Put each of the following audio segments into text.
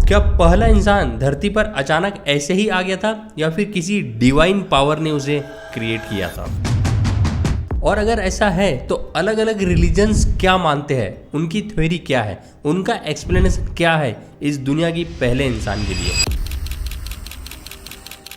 क्या पहला इंसान धरती पर अचानक ऐसे ही आ गया था या फिर किसी डिवाइन पावर ने उसे क्रिएट किया था? और अगर ऐसा है तो अलग अलग रिलीजन्स क्या मानते हैं, उनकी थ्योरी क्या है, उनका एक्सप्लेनेशन क्या है इस दुनिया की पहले इंसान के लिए?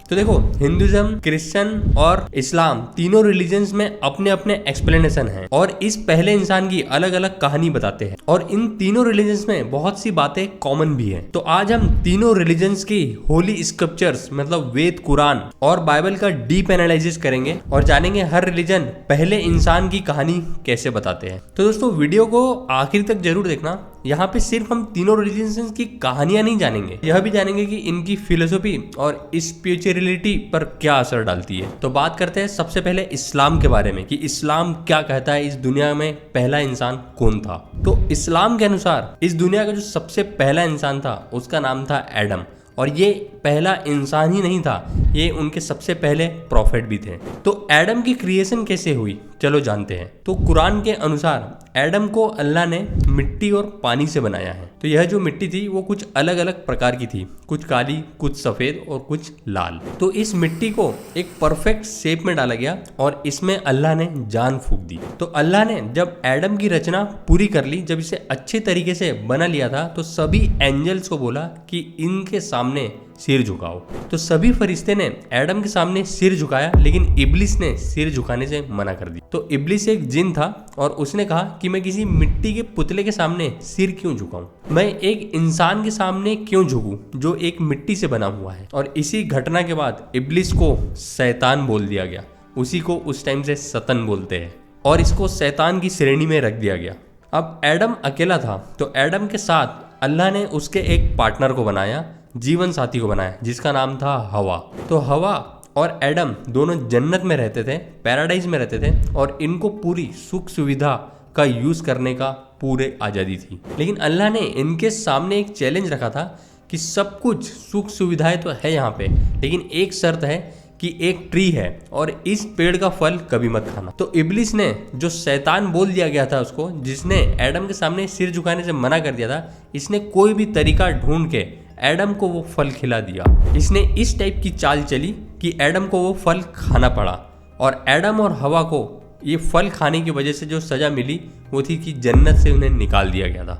तो देखो, हिंदुइज्म, क्रिश्चियन और इस्लाम तीनों रिलीजन्स में अपने अपने एक्सप्लेनेशन हैं और इस पहले इंसान की अलग अलग कहानी बताते हैं और इन तीनों रिलीजन्स में बहुत सी बातें कॉमन भी हैं। तो आज हम तीनों रिलीजन्स की होली स्क्रिप्चर्स मतलब वेद, कुरान और बाइबल का डीप एनालिसिस करेंगे और जानेंगे हर रिलीजन पहले इंसान की कहानी कैसे बताते हैं। तो दोस्तों, वीडियो को आखिर तक जरूर देखना। यहाँ पे सिर्फ हम तीनों रिलीजन्स की कहानियां नहीं जानेंगे, यह भी जानेंगे कि इनकी फिलोसफी और स्पिरिचुअलिटी पर क्या असर डालती है। तो बात करते हैं सबसे पहले इस्लाम के बारे में कि इस्लाम क्या कहता है, इस दुनिया में पहला इंसान कौन था। तो इस्लाम के अनुसार इस दुनिया का जो सबसे पहला इंसान था उसका नाम था एडम, और ये पहला इंसान ही नहीं था, ये उनके सबसे पहले प्रॉफिट भी थे। तो एडम की क्रिएशन कैसे हुई, चलो जानते हैं। तो कुरान के अनुसार एडम को अल्लाह ने मिट्टी और पानी से बनाया है। तो यह जो मिट्टी थी वो कुछ अलग अलग प्रकार की थी, कुछ काली, कुछ सफेद और कुछ लाल। तो इस मिट्टी को एक परफेक्ट शेप में डाला गया और इसमें अल्लाह ने जान फूंक दी। तो अल्लाह ने जब एडम की रचना पूरी कर ली, जब इसे अच्छे तरीके से बना लिया था, तो सभी एंजल्स को बोला कि इनके सामने सिर झुकाओ। तो सभी फरिश्ते ने एडम के सामने सिर झुकाया, लेकिन इब्लिस ने सिर झुकाने से मना कर दिया। तो इब्लिस एक जिन था और उसने कहा कि मैं किसी मिट्टी के पुतले के सामने सिर क्यों झुकाऊं, मैं एक इंसान के सामने क्यों झुकूं जो एक मिट्टी से बना हुआ है। और इसी घटना के बाद इब्लिस को शैतान बोल दिया गया। उसी को उस टाइम से सतन बोलते हैं और इसको शैतान की श्रेणी में रख दिया गया। अब एडम अकेला था, तो एडम के साथ अल्लाह ने उसके एक पार्टनर को बनाया, जीवन साथी को बनाया, जिसका नाम था हवा। तो हवा और एडम दोनों जन्नत में रहते थे, पैराडाइज में रहते थे और इनको पूरी सुख सुविधा का यूज करने का पूरे आज़ादी थी। लेकिन अल्लाह ने इनके सामने एक चैलेंज रखा था कि सब कुछ सुख सुविधाएं तो है यहाँ पे, लेकिन एक शर्त है कि एक ट्री है और इस पेड़ का फल कभी मत खाना। तो इब्लिस ने, जो शैतान बोल दिया गया था उसको, जिसने एडम के सामने सिर झुकाने से मना कर दिया था, इसने कोई भी तरीका ढूंढ के एडम को वो फल खिला दिया। इसने इस टाइप की चाल चली कि एडम को वो फल खाना पड़ा और एडम और हवा को ये फल खाने की वजह से जो सजा मिली वो थी कि जन्नत से उन्हें निकाल दिया गया था।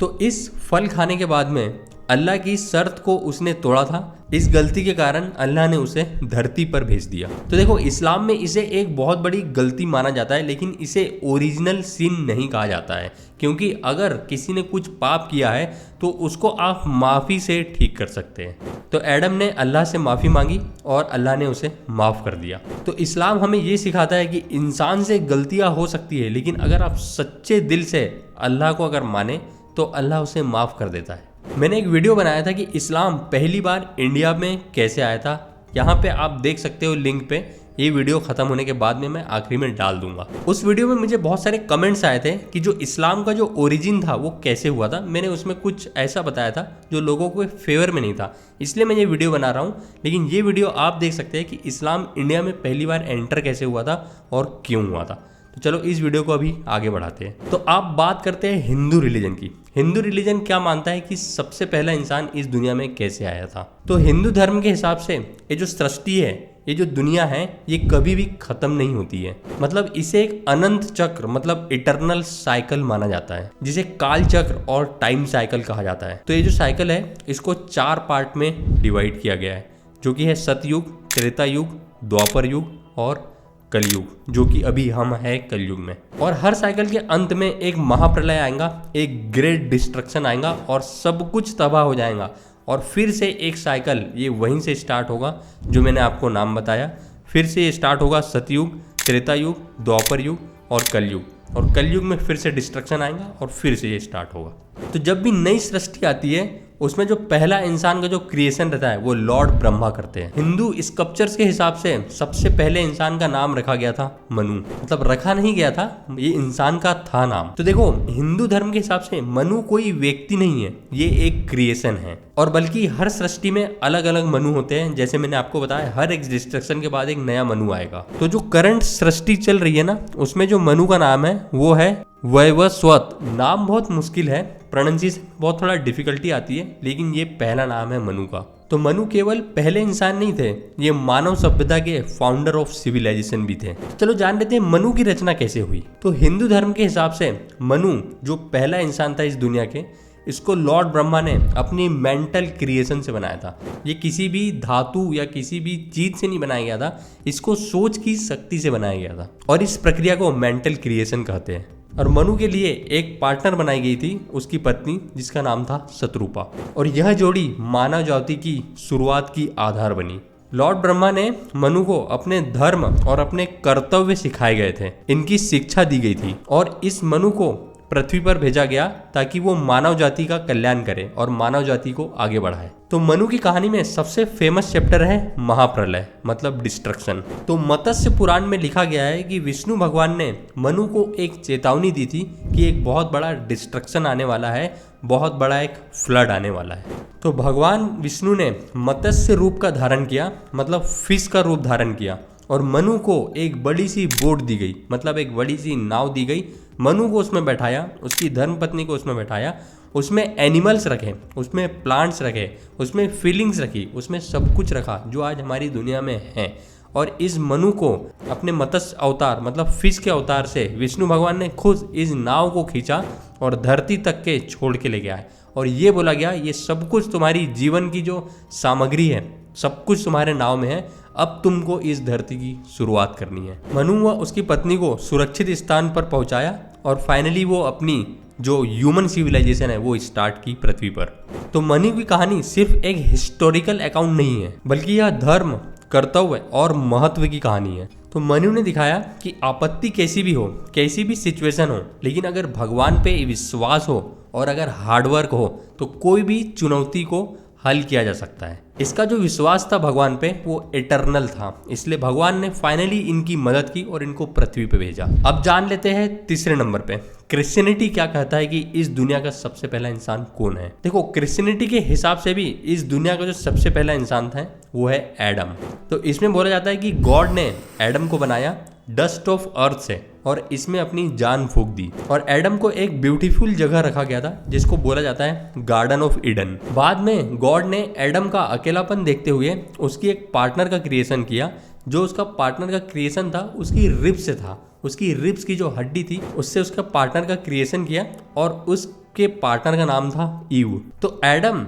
तो इस फल खाने के बाद में अल्लाह की शर्त को उसने तोड़ा था। इस गलती के कारण अल्लाह ने उसे धरती पर भेज दिया। तो देखो, इस्लाम में इसे एक बहुत बड़ी गलती माना जाता है, लेकिन इसे ओरिजिनल सिन नहीं कहा जाता है, क्योंकि अगर किसी ने कुछ पाप किया है तो उसको आप माफ़ी से ठीक कर सकते हैं। तो एडम ने अल्लाह से माफ़ी मांगी और अल्लाह ने उसे माफ़ कर दिया। तो इस्लाम हमें ये सिखाता है कि इंसान से गलतियाँ हो सकती है, लेकिन अगर आप सच्चे दिल से अल्लाह को अगर माने तो अल्लाह उसे माफ़ कर देता है। मैंने एक वीडियो बनाया था कि इस्लाम पहली बार इंडिया में कैसे आया था। यहाँ पे आप देख सकते हो लिंक पे, ये वीडियो खत्म होने के बाद में मैं आखिरी में डाल दूंगा। उस वीडियो में मुझे बहुत सारे कमेंट्स आए थे कि जो इस्लाम का जो ओरिजिन था वो कैसे हुआ था। मैंने उसमें कुछ ऐसा बताया था जो लोगों को फेवर में नहीं था, इसलिए मैं ये वीडियो बना रहा हूँ। लेकिन ये वीडियो आप देख सकते हैं कि इस्लाम इंडिया में पहली बार एंटर कैसे हुआ था और क्यों हुआ था। तो चलो इस वीडियो को अभी आगे बढ़ाते हैं। तो आप बात करते हैं हिंदू रिलीजन की। हिंदू रिलीजन क्या मानता है कि सबसे पहला इंसान इस दुनिया में कैसे आया था। तो हिंदू धर्म के हिसाब से ये जो सृष्टि है, ये जो दुनिया है, ये कभी भी खत्म नहीं होती है। मतलब इसे एक अनंत चक्र मतलब इटर्नल साइकिल माना जाता है, जिसे काल चक्र और टाइम साइकिल कहा जाता है। तो ये जो साइकिल है इसको 4 पार्ट में डिवाइड किया गया है, जो कि है सतयुग, त्रेता युग, द्वापर युग और कलयुग, जो कि अभी हम है कलयुग में। और हर साइकिल के अंत में एक महाप्रलय आएगा, एक ग्रेट डिस्ट्रक्शन आएगा और सब कुछ तबाह हो जाएगा। और फिर से एक साइकिल ये वहीं से स्टार्ट होगा जो मैंने आपको नाम बताया। फिर से ये स्टार्ट होगा सतयुग, त्रेता युग, द्वापर युग और कलयुग। और कलयुग में फिर से डिस्ट्रक्शन आएगा और फिर से ये स्टार्ट होगा। तो जब भी नई सृष्टि आती है उसमें जो पहला इंसान का जो क्रिएशन रहता है वो लॉर्ड ब्रह्मा करते हैं। हिंदू स्क्रिप्चर्स के हिसाब से सबसे पहले इंसान का नाम रखा गया था मनु। मतलब रखा नहीं गया था, ये इंसान का था नाम। तो देखो, हिंदू धर्म के हिसाब से मनु कोई व्यक्ति नहीं है, ये एक क्रिएशन है। और बल्कि हर सृष्टि में अलग अलग मनु होते हैं। जैसे मैंने आपको बताया, हर एक डिस्ट्रक्शन के बाद एक नया मनु आएगा। तो जो करंट सृष्टि चल रही है ना, उसमें जो मनु का नाम है वो है वैवस्वत। नाम बहुत मुश्किल है, प्रोनाउंसिएशन बहुत थोड़ा डिफिकल्टी आती है, लेकिन ये पहला नाम है मनु का। तो मनु केवल पहले इंसान नहीं थे, ये मानव सभ्यता के फाउंडर ऑफ सिविलाइजेशन भी थे। चलो जान लेते हैं मनु की रचना कैसे हुई। तो हिंदू धर्म के हिसाब से मनु जो पहला इंसान था इस दुनिया के, इसको लॉर्ड ब्रह्मा ने अपनी मेंटल क्रिएशन से बनाया था। ये किसी भी धातु या किसी भी चीज से नहीं बनाया गया था, इसको सोच की शक्ति से बनाया गया था और इस प्रक्रिया को मेंटल क्रिएशन कहते हैं। और मनु के लिए एक पार्टनर बनाई गई थी, उसकी पत्नी, जिसका नाम था शत्रुपा, और यह जोड़ी मानव जाति की शुरुआत की आधार बनी। लॉर्ड ब्रह्मा ने मनु को अपने धर्म और अपने कर्तव्य सिखाए गए थे, इनकी शिक्षा दी गई थी और इस मनु को पृथ्वी पर भेजा गया ताकि वो मानव जाति का कल्याण करे और मानव जाति को आगे बढ़ाए। तो मनु की कहानी में सबसे फेमस चैप्टर है महाप्रलय, मतलब डिस्ट्रक्शन। तो मत्स्य पुराण में लिखा गया है कि विष्णु भगवान ने मनु को एक चेतावनी दी थी कि एक बहुत बड़ा डिस्ट्रक्शन आने वाला है, बहुत बड़ा एक फ्लड आने वाला है। तो भगवान विष्णु ने मत्स्य रूप का धारण किया, मतलब फिश का रूप धारण किया, और मनु को एक बड़ी सी बोट दी गई, मतलब एक बड़ी सी नाव दी गई। मनु को उसमें बैठाया, उसकी धर्मपत्नी को उसमें बैठाया, उसमें एनिमल्स रखे, उसमें प्लांट्स रखे, उसमें फीलिंग्स रखी, उसमें सब कुछ रखा जो आज हमारी दुनिया में है। और इस मनु को अपने मत्स्य अवतार, मतलब फिश के अवतार से विष्णु भगवान ने खुद इस नाव को खींचा और धरती तक के छोड़ के ले गया है। और ये बोला गया ये सब कुछ तुम्हारी जीवन की जो सामग्री है, सब कुछ तुम्हारे नाव में है, अब तुमको इस धरती की शुरुआत करनी है। मनु व उसकी पत्नी को सुरक्षित स्थान पर पहुंचाया और फाइनली वो अपनी जो ह्यूमन सिविलाइजेशन है वो स्टार्ट की पृथ्वी पर। तो मनु की कहानी सिर्फ एक हिस्टोरिकल अकाउंट नहीं है, बल्कि यह धर्म, कर्तव्य और महत्व की कहानी है। तो मनु ने दिखाया कि आपत्ति कैसी भी हो, कैसी भी सिचुएशन हो, लेकिन अगर भगवान पे विश्वास हो और अगर हार्डवर्क हो तो कोई भी चुनौती को हल किया जा सकता है। इसका जो विश्वास था भगवान पे वो इटरनल था, इसलिए भगवान ने फाइनली इनकी मदद की और इनको पृथ्वी पे भेजा। अब जान लेते हैं तीसरे नंबर पे क्रिश्चियनिटी क्या कहता है कि इस दुनिया का सबसे पहला इंसान कौन है। देखो, क्रिश्चियनिटी के हिसाब से भी इस दुनिया का जो सबसे पहला इंसान था वो है एडम। तो इसमें बोला जाता है कि गॉड ने एडम को बनाया डस्ट ऑफ अर्थ से और इसमें अपनी जान फूंक दी और एडम को एक ब्यूटीफुल जगह रखा गया था जिसको बोला जाता है गार्डन ऑफ ईडन। बाद में गॉड ने एडम का अकेलापन देखते हुए उसकी एक पार्टनर का क्रिएशन किया। जो उसका पार्टनर का क्रिएशन था उसकी रिब्स से था, उसकी रिब्स की जो हड्डी थी उससे उसका पार्टनर का क्रिएशन किया और उसके पार्टनर का नाम था ईव। तो एडम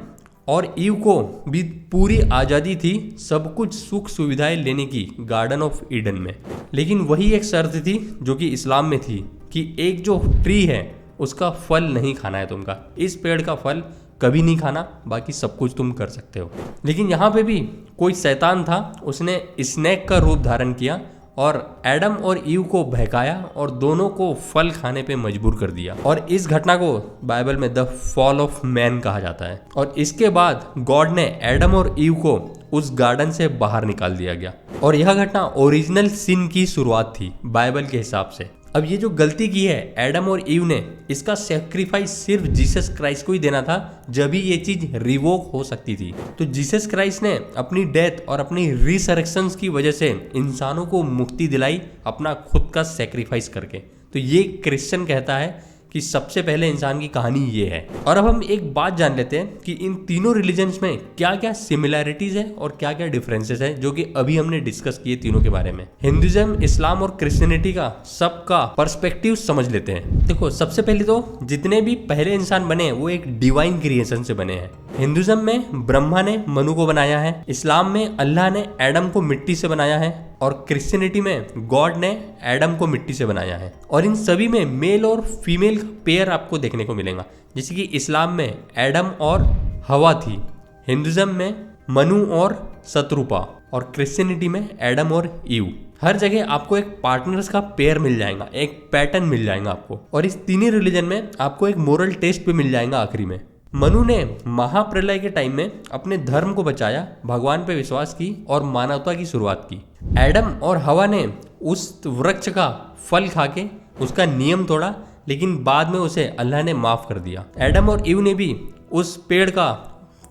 और ईव को भी पूरी आज़ादी थी सब कुछ सुख सुविधाएं लेने की गार्डन ऑफ ईडन में, लेकिन वही एक शर्त थी जो कि इस्लाम में थी कि एक जो ट्री है उसका फल नहीं खाना है तुमका, इस पेड़ का फल कभी नहीं खाना, बाकी सब कुछ तुम कर सकते हो। लेकिन यहाँ पे भी कोई शैतान था, उसने स्नेक का रूप धारण किया और एडम और ईव को बहकाया और दोनों को फल खाने पे मजबूर कर दिया और इस घटना को बाइबल में द फॉल ऑफ मैन कहा जाता है। और इसके बाद गॉड ने एडम और ईव को उस गार्डन से बाहर निकाल दिया गया और यह घटना ओरिजिनल सिन की शुरुआत थी बाइबल के हिसाब से। अब ये जो गलती की है एडम और ईव ने, इसका सेक्रीफाइस सिर्फ जीसस क्राइस्ट को ही देना था, जब ही ये चीज रिवोक हो सकती थी। तो जीसस क्राइस्ट ने अपनी डेथ और अपनी रिसरेक्शंस की वजह से इंसानों को मुक्ति दिलाई अपना खुद का सेक्रीफाइस करके। तो ये क्रिश्चियन कहता है कि सबसे पहले इंसान की कहानी ये है। और अब हम एक बात जान लेते हैं कि इन तीनों रिलीजन्स में क्या क्या सिमिलैरिटीज है और क्या क्या डिफरेंसेस है, जो कि अभी हमने डिस्कस किए तीनों के बारे में। हिंदुइज्म, इस्लाम और क्रिश्चियनिटी का सबका पर्सपेक्टिव समझ लेते हैं। देखो, सबसे पहले तो जितने भी पहले इंसान बने वो एक डिवाइन क्रिएशन से बने हैं। हिंदुइज्म में ब्रह्मा ने मनु को बनाया है, इस्लाम में अल्लाह ने एडम को मिट्टी से बनाया है और क्रिश्चियनिटी में गॉड ने एडम को मिट्टी से बनाया है। और इन सभी में मेल और फीमेल पेयर आपको देखने को मिलेगा, जैसे कि इस्लाम में एडम और हवा थी, हिंदुइज्म में मनु और शत्रुपा और क्रिश्चियनिटी में एडम और ईव। हर जगह आपको एक पार्टनर्स का पेयर मिल जाएगा, एक पैटर्न मिल जाएगा आपको। और इस तीनों रिलीजन में आपको एक मोरल टेस्ट भी मिल जाएगा आखिरी में। मनु ने महाप्रलय के टाइम में अपने धर्म को बचाया, भगवान पे विश्वास की और मानवता की शुरुआत की। एडम और हवा ने उस वृक्ष का फल खाके उसका नियम तोड़ा, लेकिन बाद में उसे अल्लाह ने माफ कर दिया। एडम और ईव ने भी उस पेड़ का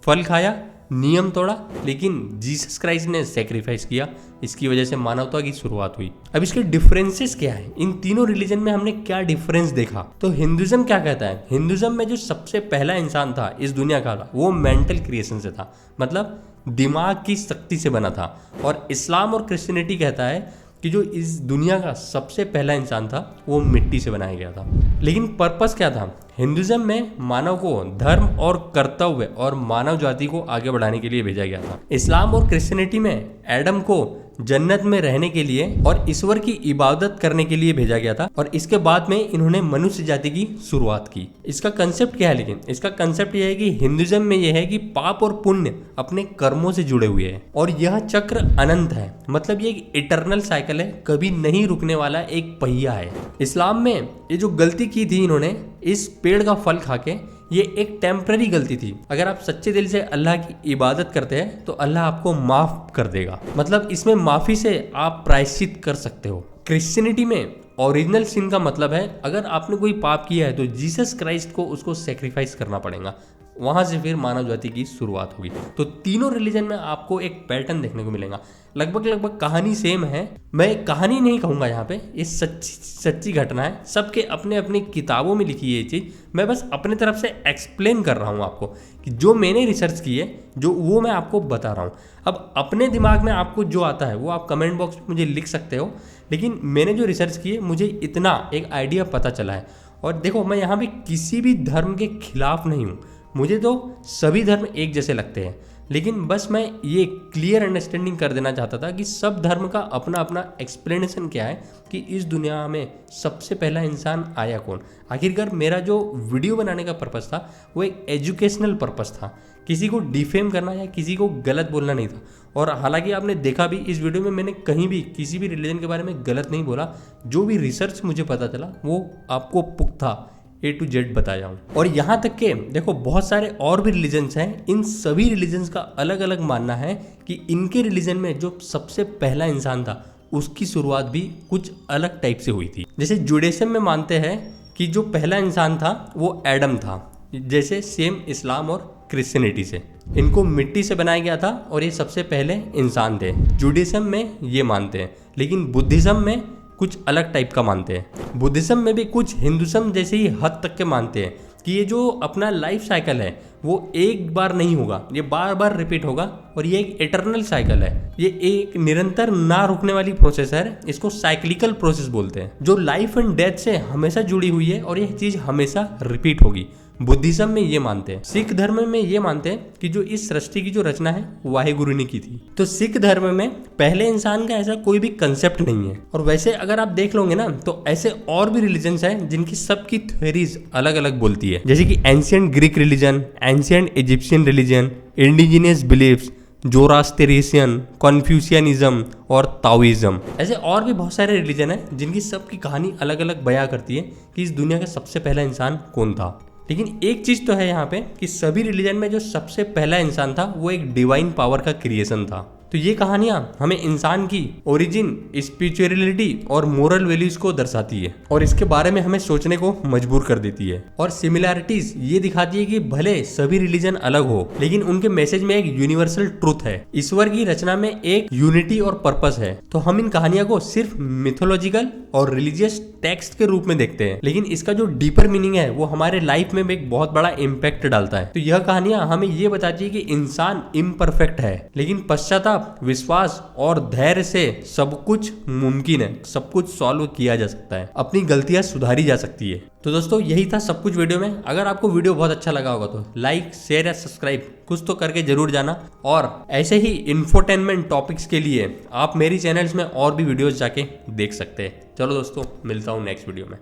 फल खाया नियम तोड़ा, लेकिन जीसस क्राइस्ट ने सेक्रीफाइस किया। इसकी वजह से मानवता की शुरुआत हुई। अब इसके डिफरेंसेस क्या है, इन तीनों रिलीजन में हमने क्या डिफरेंस देखा? तो हिंदुइज्म क्या कहता है? हिंदुइज्म में जो सबसे पहला इंसान था इस दुनिया का, वो मेंटल क्रिएशन से था, मतलब दिमाग की शक्ति से बना था। और इस्लाम और क्रिश्चियनिटी कहता है कि जो इस दुनिया का सबसे पहला इंसान था वो मिट्टी से बनाया गया था। लेकिन पर्पस क्या था? हिंदुइज्म में मानव को धर्म और कर्तव्य और मानव जाति को आगे बढ़ाने के लिए भेजा गया था। इस्लाम और क्रिश्चियनिटी में एडम को जन्नत में रहने के लिए और ईश्वर की इबादत करने के लिए भेजा गया था, और इसके बाद में इन्होंने मनुष्य जाति की शुरुआत की। इसका कंसेप्ट क्या है? लेकिन इसका कंसेप्ट यह है कि हिंदुइज्म में यह है कि पाप और पुण्य अपने कर्मों से जुड़े हुए हैं और यह चक्र अनंत है, मतलब ये एक इटर्नल साइकिल है, कभी नहीं रुकने वाला एक पहिया है। इस्लाम में ये जो गलती की थी इन्होंने इस पेड़ का फल खा के, ये एक टेम्पररी गलती थी। अगर आप सच्चे दिल से अल्लाह की इबादत करते हैं तो अल्लाह आपको माफ कर देगा, मतलब इसमें माफी से आप प्रायश्चित कर सकते हो। क्रिश्चियनिटी में ओरिजिनल सिन का मतलब है अगर आपने कोई पाप किया है तो जीसस क्राइस्ट को उसको सेक्रीफाइस करना पड़ेगा, वहां से फिर मानव जाति की शुरुआत होगी। तो तीनों रिलीजन में आपको एक पैटर्न देखने को मिलेगा, लगभग कहानी सेम है। मैं कहानी नहीं कहूँगा यहाँ पे, ये सच्ची घटना है, सबके अपने अपनी किताबों में लिखी है ये चीज़। मैं बस अपने तरफ से एक्सप्लेन कर रहा हूँ आपको कि जो मैंने रिसर्च की है जो वो मैं आपको बता रहा हूँ। अब अपने दिमाग में आपको जो आता है वो आप कमेंट बॉक्स में मुझे लिख सकते हो, लेकिन मैंने जो रिसर्च की है मुझे इतना एक आइडिया पता चला है। और देखो, मैं यहाँ पे किसी भी धर्म के खिलाफ नहीं हूँ, मुझे तो सभी धर्म एक जैसे लगते हैं, लेकिन बस मैं ये क्लियर अंडरस्टैंडिंग कर देना चाहता था कि सब धर्म का अपना अपना एक्सप्लेनेशन क्या है कि इस दुनिया में सबसे पहला इंसान आया कौन। आखिरकार मेरा जो वीडियो बनाने का पर्पस था वो एक एजुकेशनल पर्पस था, किसी को डिफेम करना या किसी को गलत बोलना नहीं था। और हालांकि आपने देखा भी इस वीडियो में मैंने कहीं भी किसी भी रिलीजन के बारे में गलत नहीं बोला, जो भी रिसर्च मुझे पता चला वो आपको पुख्ता A to Z बताया हूँ। और यहाँ तक के देखो बहुत सारे और भी रिलीजन्स हैं, इन सभी रिलीजन्स का अलग अलग मानना है कि इनके रिलीजन में जो सबसे पहला इंसान था उसकी शुरुआत भी कुछ अलग टाइप से हुई थी। जैसे जुडाइज्म में मानते हैं कि जो पहला इंसान था वो एडम था, जैसे सेम इस्लाम और क्रिश्चियनिटी से इनको मिट्टी से बनाया गया था और ये सबसे पहले इंसान थे। जुडाइज्म में ये मानते हैं, लेकिन बुद्धिज्म में कुछ अलग टाइप का मानते हैं। बुद्धिज्म में भी कुछ हिंदुइज्म जैसे ही हद तक के मानते हैं कि ये जो अपना लाइफ साइकिल है वो एक बार नहीं होगा, ये बार बार रिपीट होगा और ये एक इटर्नल साइकिल है, ये एक निरंतर ना रुकने वाली प्रोसेस है, इसको साइक्लिकल प्रोसेस बोलते हैं, जो लाइफ एंड डेथ से हमेशा जुड़ी हुई है और ये चीज हमेशा रिपीट होगी। बुद्धिज्म में ये मानते हैं। सिख धर्म में ये मानते हैं कि जो इस सृष्टि की जो रचना है वाहिगुरु ने की थी। तो सिख धर्म में पहले इंसान का ऐसा कोई भी कंसेप्ट नहीं है। और वैसे अगर आप देख लोगे ना तो ऐसे और भी रिलीजन्स हैं जिनकी सबकी थ्योरीज अलग अलग बोलती है, जैसे कि ancient Greek religion, ancient Egyptian religion, indigenous beliefs, Zoroastrian, Confucianism और ताओइज्म। ऐसे और भी बहुत सारे रिलीजन हैं जिनकी सबकी कहानी अलग अलग बयां करती है कि इस दुनिया का सबसे पहला इंसान कौन था। लेकिन एक चीज तो है यहाँ पे कि सभी रिलीजन में जो सबसे पहला इंसान था वो एक डिवाइन पावर का क्रिएशन था। तो ये कहानियां हमें इंसान की ओरिजिन, स्पिरिचुअलिटी और मोरल वैल्यूज को दर्शाती है और इसके बारे में हमें सोचने को मजबूर कर देती है। और सिमिलैरिटीज ये दिखाती है कि भले सभी रिलीजन अलग हो लेकिन उनके मैसेज में एक यूनिवर्सल ट्रुथ है, ईश्वर की रचना में एक यूनिटी और पर्पस है। तो हम इन कहानियों को सिर्फ मिथोलॉजिकल और रिलीजियस टेक्स्ट के रूप में देखते हैं, लेकिन इसका जो डीपर मीनिंग है वो हमारे लाइफ में एक बहुत बड़ा इम्पैक्ट डालता है। तो यह कहानियां हमें ये बताती है कि इंसान इम्परफेक्ट है, लेकिन पश्चाताप, विश्वास और धैर्य से सब कुछ मुमकिन है, सब कुछ सॉल्व किया जा सकता है, अपनी गलतियां सुधारी जा सकती है। तो दोस्तों यही था सब कुछ वीडियो में। अगर आपको वीडियो बहुत अच्छा लगा होगा तो लाइक, शेयर या सब्सक्राइब कुछ तो करके जरूर जाना। और ऐसे ही इंफोटेनमेंट टॉपिक्स के लिए आप मेरी चैनल्स में और भी वीडियोस जाके देख सकते हैं। चलो दोस्तों, मिलता हूँ नेक्स्ट वीडियो में।